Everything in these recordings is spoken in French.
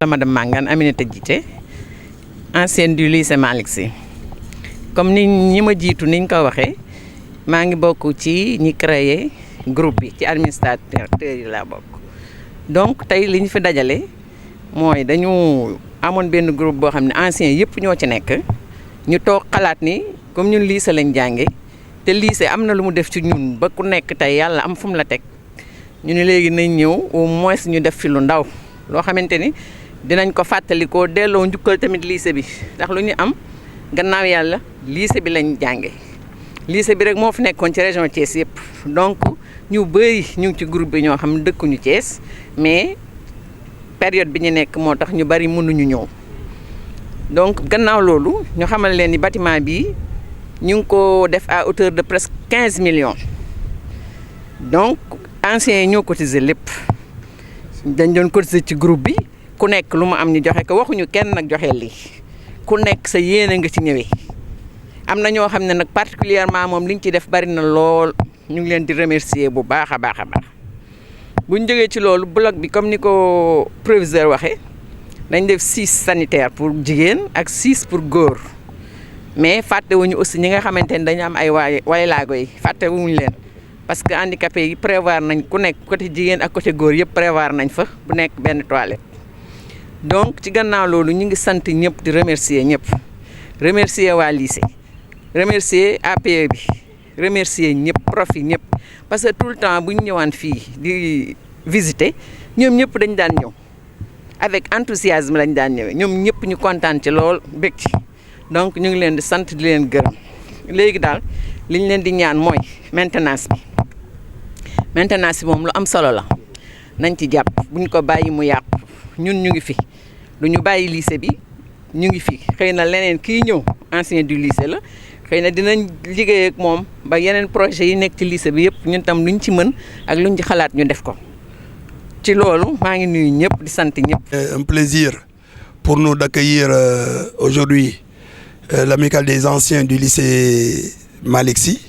Madame Mangane Aminata Djité, ancienne du lycée Malick Sy. Comme ñi ma jiitu niñ ko waxee maa ngi bokk ci ñi créé groupe bi ci administrateur yi laa bokk. Donc tey li ñu fi dajale mooy dañu amoon benn groupe boo xam ne anciens yëpp ñoo ci nekk ñu toog xalaat ni comme ñun lycée lañ jànge te lycée am na lu mu def ci ñun ba ku nekk tey yàlla am fu mu la teg ñu ne léegi nañ ñëw au moins ñu def fi lu ndaw loo xamante ni dinañ ko fàttalikoo delloo njukkal tamit lycée bi ndax lu ñu am gannaaw yàlla lycée bi lañ jànge lycée bi rek moo fi nekkoon ci région Thiès yëpp donc ñu bëri ñu ngi ci groupe bi ñoo xam ne dëkkuñu Thiès mais période bi ñu nekk moo tax ñu bari mënuñu ñëw donc gannaaw loolu ñu xamal leen ni bâtiment bi ñu ngi ko def à hauteur de presque 15 millions donc anciens yi ñoo cotisé lépp dañ doon cotisé ci groupe bi ku nekk lu mu am ñu joxe ko waxuñu kenn nag joxe lii ku nekk sa yéene nga ci ñëwee am na ñoo xam ne nag particulièrement moom liñ ci def bari na lool ñu ngi leen di remercier bu baax a baax a baax bu ñu jógee ci loolu bloc bi comme ni ko proviseur waxee dañ def 6 sanitaires pour jigéen ak 6 pour góor mais fàttewuñu aussi ñi nga xamante ne dañu am ay waylaago yi fàttewuñu leen parce que handicapé yi prévoir nañ ku nekk côté jigéen ak côté góor yëpp prévoir nañ fa bu nekk benn toilette. donc ci gannaaw loolu ñu ngi sant ñëpp di remercier ñëpp remercier waa lycée remercier APE bi remercier ñëpp prof yi ñëpp parce que tout le temps bu ñu ñëwaan fii di visiter ñoom ñëpp dañ daan ñëw avec enthousiasme lañ daan ñëwee ñoom ñëpp ñu kontaan ci lool bég ci donc ñu ngi leen di sant di leen gërëm léegi daal li ñu leen di ñaan mooy maintenance bi moom lu am solo la nañ ci jàpp buñ ko bàyyi mu yàqu ñun ñu ngi fi du ñu bàyyi lycée bi ñu ngi fi xëy na leneen kii ñëw ancien du lycée la xëy na dinañ liggéey ak moom ba yeneen projet yi nekk ci lycée bi yëpp ñun tam luñ ci mën ak luñ ci xalaat ñu def ko ci loolu maa ngi nuyu ñëpp di sant ñëpp. Un plaisir pour nous d'accueillir aujourd'hui l'amicale des anciens du lycée Malick Sy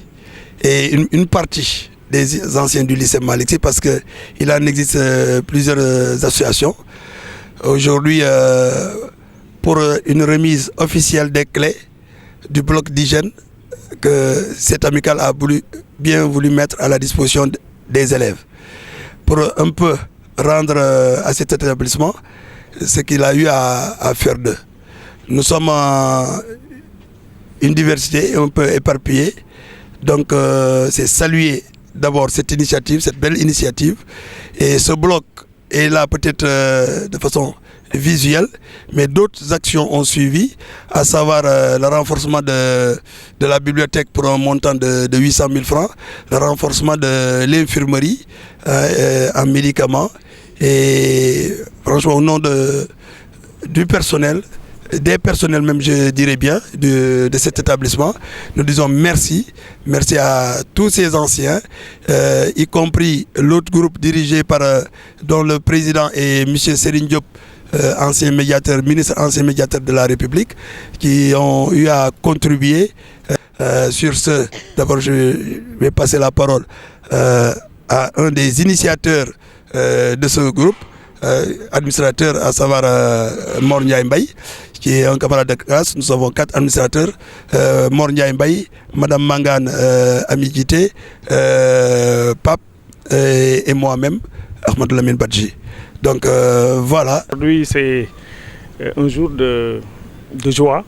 et une partie des anciens du lycée Malick Sy parce que il en existe plusieurs associations. Aujourd'hui, pour une remise officielle des clés du bloc d'hygiène que cette amicale a bien voulu mettre à la disposition des élèves. Pour un peu rendre à cet établissement ce qu'il a eu à faire d'eux. Nous sommes une diversité un peu éparpillée, donc c'est saluer d'abord cette initiative, cette belle initiative, et ce bloc est là peut-être de façon visuelle, mais d'autres actions ont suivi, à savoir le renforcement de la bibliothèque pour un montant de 800 000 francs, le renforcement de l'infirmerie en médicaments, et franchement au nom du personnel, des personnels même je dirais bien de cet établissement, nous disons merci à tous ces anciens, y compris l'autre groupe dirigé par dont le président est M. Serigne Diop, ancien médiateur, ministre ancien médiateur de la République, qui ont eu à contribuer sur ce. D'abord je vais passer la parole à un des initiateurs de ce groupe, administrateur, à savoir Mor Ndiaye Mbaye, qui est un camarade de classe. Nous avons 4 administrateurs, Mor Ndiaye Mbaye, Madame Mangane Ami Djité, Pape et moi-même, Ahmadou Lamine Badji. Donc voilà. Aujourd'hui c'est un jour de joie.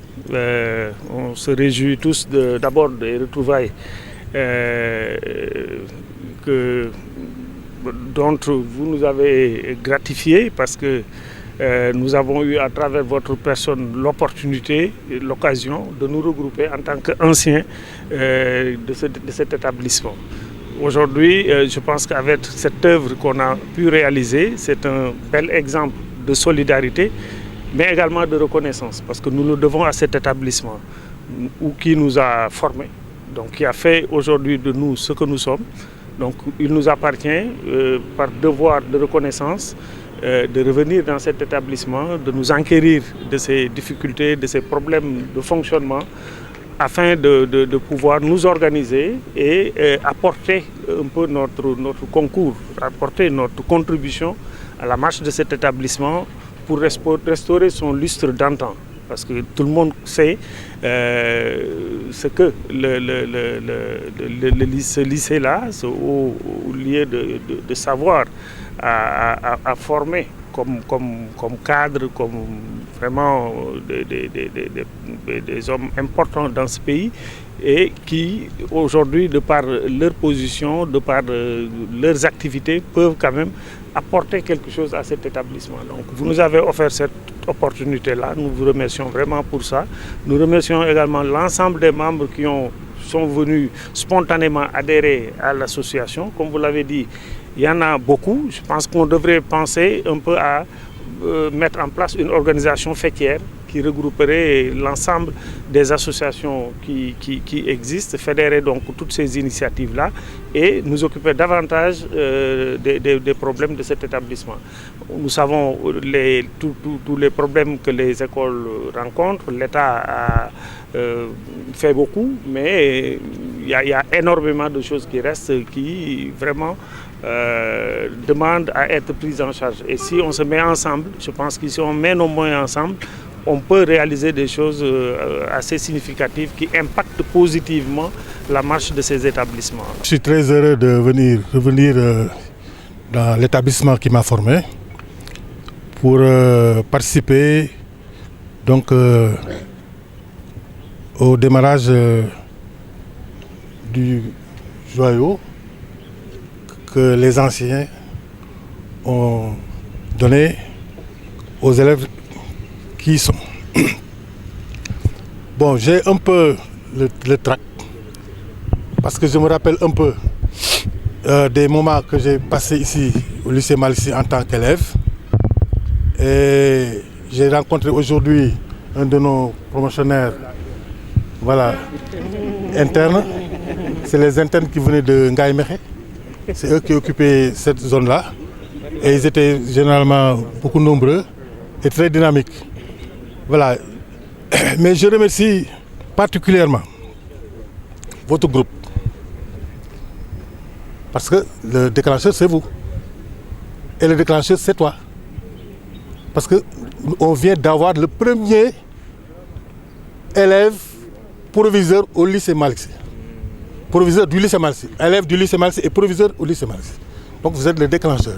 On se réjouit tous d'abord des retrouvailles dont vous nous avez gratifié parce que nous avons eu à travers votre personne l'opportunité et l'occasion de nous regrouper en tant qu'anciens de cet établissement. Aujourd'hui, je pense qu'avec cette œuvre qu'on a pu réaliser, c'est un bel exemple de solidarité, mais également de reconnaissance, parce que nous le devons à cet établissement qui nous a formés, donc qui a fait aujourd'hui de nous ce que nous sommes. Donc il nous appartient, par devoir de reconnaissance, de revenir dans cet établissement, de nous enquérir de ces difficultés, de ces problèmes de fonctionnement, afin de pouvoir nous organiser et apporter un peu notre concours, apporter notre contribution à la marche de cet établissement pour restaurer son lustre d'antan. Parce que tout le monde sait ce que ce lycée-là, ce haut lieu de savoir, a formé comme cadre, comme vraiment des hommes importants dans ce pays et qui aujourd'hui, de par leur position, de par leurs activités, peuvent quand même apporter quelque chose à cet établissement. Donc vous nous avez offert cette opportunité-là, nous vous remercions vraiment pour ça. Nous remercions également l'ensemble des membres qui sont venus spontanément adhérer à l'association. Comme vous l'avez dit, il y en a beaucoup. Je pense qu'on devrait penser un peu à mettre en place une organisation fêtière qui regrouperait l'ensemble des associations qui existent, fédérer donc toutes ces initiatives-là et nous occuper davantage des problèmes de cet établissement. Nous savons tous les problèmes que les écoles rencontrent. L'État a fait beaucoup, mais il y a énormément de choses qui restent, qui vraiment demandent à être prises en charge. Et si on se met ensemble, je pense que si on met nos moyens ensemble, on peut réaliser des choses assez significatives qui impactent positivement la marche de ces établissements. Je suis très heureux de revenir dans l'établissement qui m'a formé pour participer donc, au démarrage du joyau que les anciens ont donné aux élèves qui sont. Bon, j'ai un peu le trac parce que je me rappelle un peu des moments que j'ai passés ici au lycée Malick en tant qu'élève et j'ai rencontré aujourd'hui un de nos promotionnaires, voilà, internes. C'est les internes qui venaient de Ngaye Mékhé. C'est eux qui occupaient cette zone-là et ils étaient généralement beaucoup nombreux et très dynamiques. Voilà. Mais je remercie particulièrement votre groupe parce que le déclencheur c'est vous et le déclencheur c'est toi parce que on vient d'avoir le premier élève proviseur au lycée Malick Sy. Proviseur du lycée Malick Sy, élève du lycée Malick Sy et proviseur au lycée Malick Sy. Donc vous êtes le déclencheur.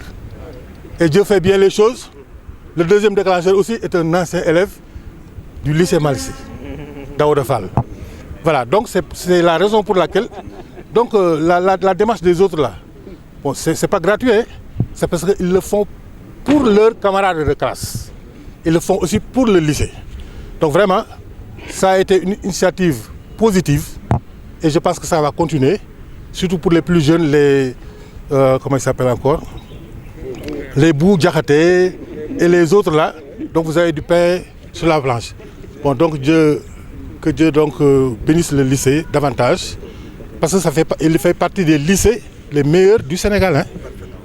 Et Dieu fait bien les choses. Le deuxième déclencheur aussi est un ancien élève du lycée Malick Sy, Daouda Fall. Voilà, donc c'est la raison pour laquelle donc, la démarche des autres là, bon, c'est pas gratuit, hein? C'est parce qu'ils le font pour leurs camarades de classe. Ils le font aussi pour le lycée. Donc vraiment, ça a été une initiative positive et je pense que ça va continuer, surtout pour les plus jeunes, les comment ils s'appellent encore, les Bou Diakhaté et les autres là. Donc vous avez du pain sur la planche. Bon, donc que Dieu donc, bénisse le lycée davantage, parce que il fait partie des lycées les meilleurs du Sénégal. Hein?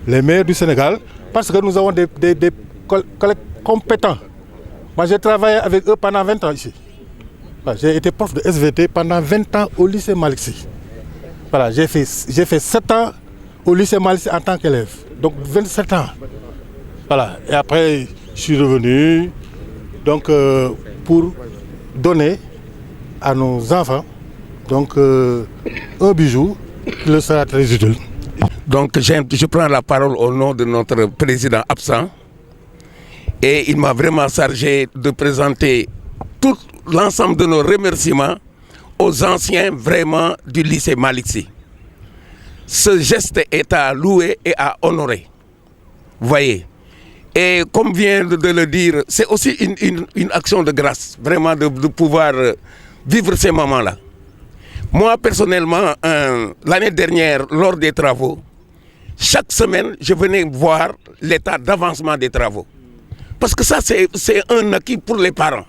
Les meilleurs du Sénégal, parce que nous avons des collègues compétents. Moi j'ai travaillé avec eux pendant 20 ans ici. Voilà, j'ai été prof de SVT pendant 20 ans au lycée Malick Sy. Voilà, j'ai fait 7 ans au lycée Malick Sy en tant qu'élève. Donc 27 ans. Voilà, et après je suis revenu donc, pour donner à nos enfants donc, un bijou qui leur sera très utile. Donc je prends la parole au nom de notre président absent et il m'a vraiment chargé de présenter tout l'ensemble de nos remerciements aux anciens vraiment du lycée Malick Sy. Ce geste est à louer et à honorer. Vous voyez. Et comme vient de le dire, c'est aussi une action de grâce, vraiment de pouvoir vivre ces moments-là. Moi, personnellement, l'année dernière, lors des travaux, chaque semaine, je venais voir l'état d'avancement des travaux. Parce que ça, c'est un acquis pour les parents.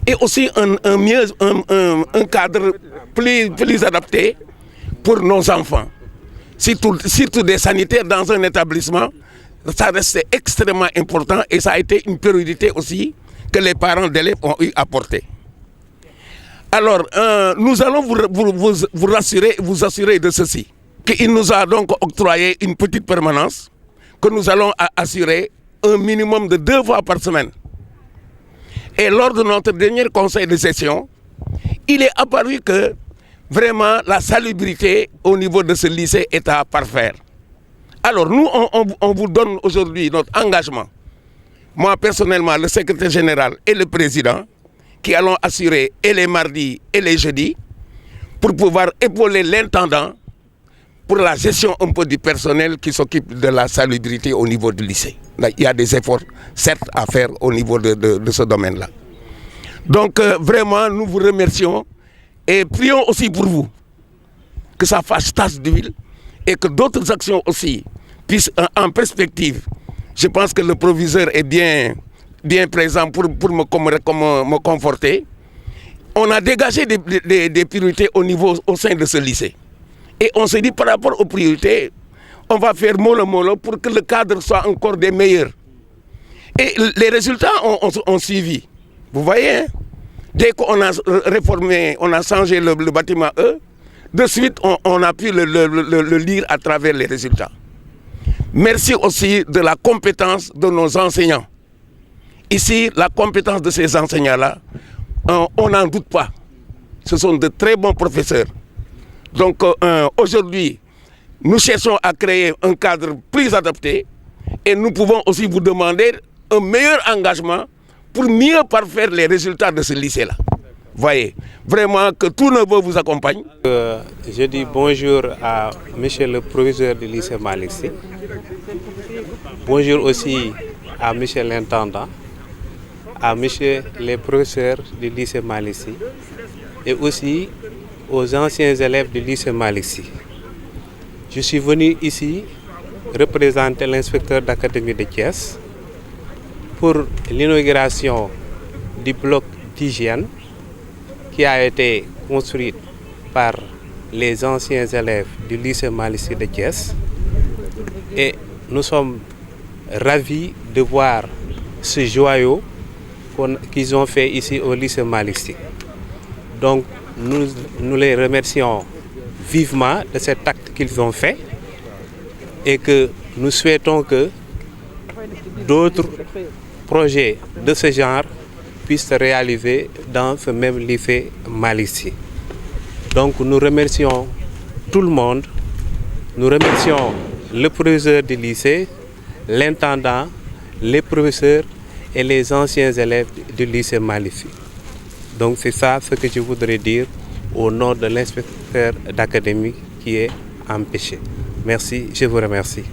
Et aussi un cadre plus adapté pour nos enfants. Surtout des sanitaires dans un établissement, ça reste extrêmement important et ça a été une priorité aussi que les parents d'élèves ont eu à porter. Alors, nous allons vous assurer de ceci, qu'il nous a donc octroyé une petite permanence que nous allons assurer un minimum de 2 fois par semaine. Et lors de notre dernier conseil de session, il est apparu que vraiment la salubrité au niveau de ce lycée est à parfaire. Alors nous, on vous donne aujourd'hui notre engagement. Moi personnellement, le secrétaire général et le président, qui allons assurer et les mardis et les jeudis, pour pouvoir épauler l'intendant pour la gestion un peu du personnel qui s'occupe de la salubrité au niveau du lycée. Là, il y a des efforts, certes, à faire au niveau de ce domaine-là. Donc, vraiment, nous vous remercions et prions aussi pour vous, que ça fasse tache d'huile et que d'autres actions aussi puissent en perspective. Je pense que le proviseur est bien présent pour me conforter. On a dégagé des priorités au sein de ce lycée. Et on se dit par rapport aux priorités, on va faire mollo pour que le cadre soit encore des meilleurs. Et les résultats ont suivi. Vous voyez, hein? Dès qu'on a réformé, on a changé le bâtiment E, de suite on a pu le lire à travers les résultats. Merci aussi de la compétence de nos enseignants. Ici, la compétence de ces enseignants-là, on n'en doute pas. Ce sont de très bons professeurs. Donc aujourd'hui, nous cherchons à créer un cadre plus adapté et nous pouvons aussi vous demander un meilleur engagement pour mieux parfaire les résultats de ce lycée-là. Voyez, vraiment que tous nos voeux vous accompagnent. Je dis bonjour à monsieur le proviseur du lycée Malick Sy. Bonjour aussi à monsieur l'intendant, à monsieur les professeurs du lycée Malick Sy et aussi aux anciens élèves du lycée Malick Sy. Je suis venu ici représenter l'inspecteur d'académie de Thiès pour l'inauguration du bloc d'hygiène qui a été construit par les anciens élèves du lycée Malick Sy de Thiès. Et nous sommes ravis de voir ce joyau qu'ils ont fait ici au lycée Malick Sy. Donc nous les remercions vivement de cet acte qu'ils ont fait et que nous souhaitons que d'autres projets de ce genre puissent se réaliser dans ce même lycée Malick Sy. Donc nous remercions tout le monde, nous remercions le proviseur du lycée, l'intendant, les professeurs et les anciens élèves du lycée Malick Sy. Donc c'est ça ce que je voudrais dire au nom de l'inspecteur d'académie qui est empêché. Merci, je vous remercie.